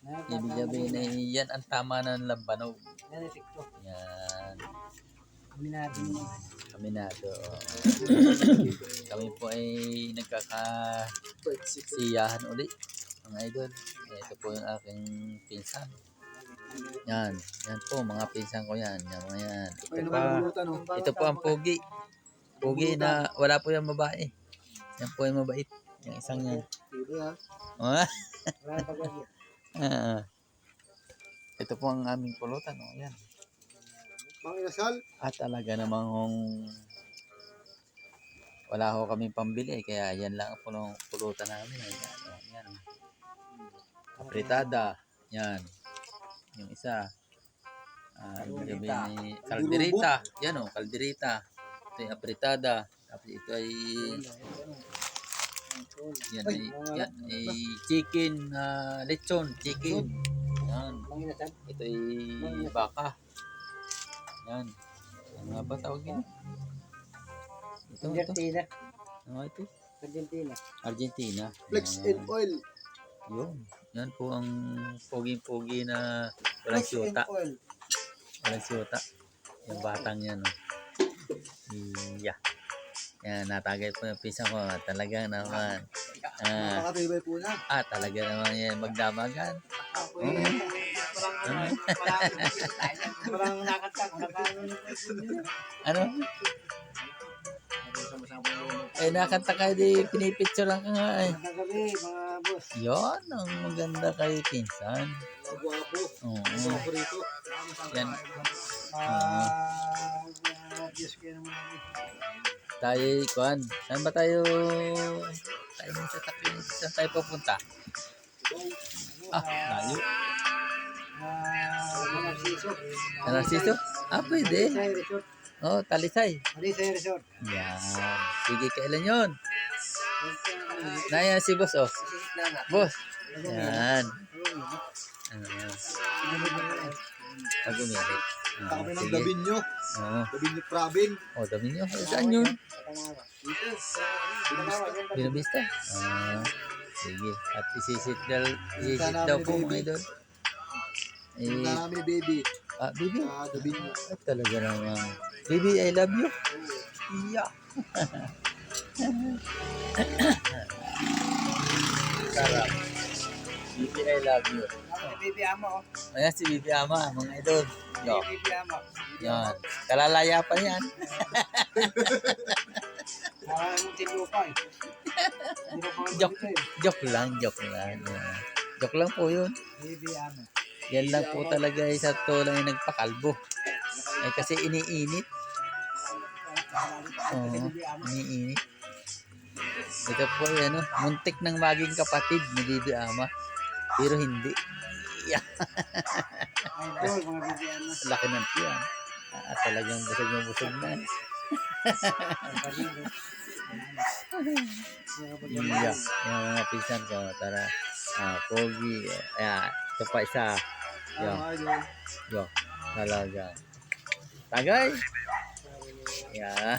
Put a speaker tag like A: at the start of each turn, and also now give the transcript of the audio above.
A: Ibig sabihin na yan ang tama ng labanog.
B: Yan ang tikto.
A: Yan.
B: Aminado mo.
A: Aminado. Kami po ay nagkakasiyahan uli, mga idol. Ito po yung aking pinsan. Yan. Yan po, mga pinsan ko yan. Yan, mga yan. Ito po ang pogi. Pogi na wala po yung babae. Yan po yung mabait. Yung isang yan. Ito po ang aming pulutan. Oh. Yan. At talaga namang wala ho kami pambili. Kaya yan lang po ng pulutan namin. Yan. Oh. Yan. Apritada. Yan. Yung isa. Kalderita. Yan o, kalderita. Ito yung apritada. Tapos ito ay yan ay chicken, lechon, chicken. Yan. Ito ay baka. Yan. Ano nga ba tawag yun? Ito.
B: Argentina.
A: Ano ito?
B: Argentina.
C: Flex and oil.
A: Yun. Yan po ang pogi-pogi na walang siyota. Walang siyota. Yung batang yan. Oh. Yeah. Yan, natagay po yung pisa ko. Talaga naman.
C: Nakakatibay po na.
A: Talaga naman yan magdamagan.
B: Parang nakatag.
A: Ano? Nakanta kayo di pinipicture lang ka nga eh.
B: Magabi, mga boss.
A: Yon, ang maganda kayo pinsan.
C: Guwapo.
A: Oo.
C: Guwapo rito.
A: Yan.
B: Diyos kayo naman namin.
A: Tayo, kuhan. Saan ba tayo? Tayo mo sa tabi. Saan tayo pupunta? Layo.
B: Narciso.
A: Sa Narciso? Pwede.
B: Talisay Resort.
A: Talisay.
B: Talisay Resort.
A: Yan. Sige, kailan yun? Naya si boss, oh. Boss. Yan. Pag-umirit.
C: Kami ng Dabinyo.
A: Oo.
C: Dabinyo Pravin.
A: Dami nyo. Saan yun?
C: Dito.
A: Binabista? Sige. At isisit daw po mga idol.
C: Punta namin ni Baby.
A: Baby?
C: Dabinyo.
A: Talaga naman. Baby, I love you. Yeah. Sarap. Baby, I love you.
B: Baby Ama, oh.
A: Ayan si Baby Ama, mga idol. Yo.
B: Baby Ama.
A: Yan. Kalalaya pa yan.
B: Maraming tilupa eh.
A: Joke lang. Yan. Joke lang po yun.
B: Baby Ama.
A: Yan lang po talaga sa to lang yung nagpakalbo. Kasi iniinit. Iniinit. Ito po yan, muntik ng maging kapatid ni Baby Ama. Pero hindi. Yeah.
B: Idol, mga Baby Ama.
A: Laki ng tiyan. Talagang busog na. Yeah. Yung mga pinsan ko. Tara. Pogi. Ito pa isa. Yo. Talaga. Tagay. Yeah.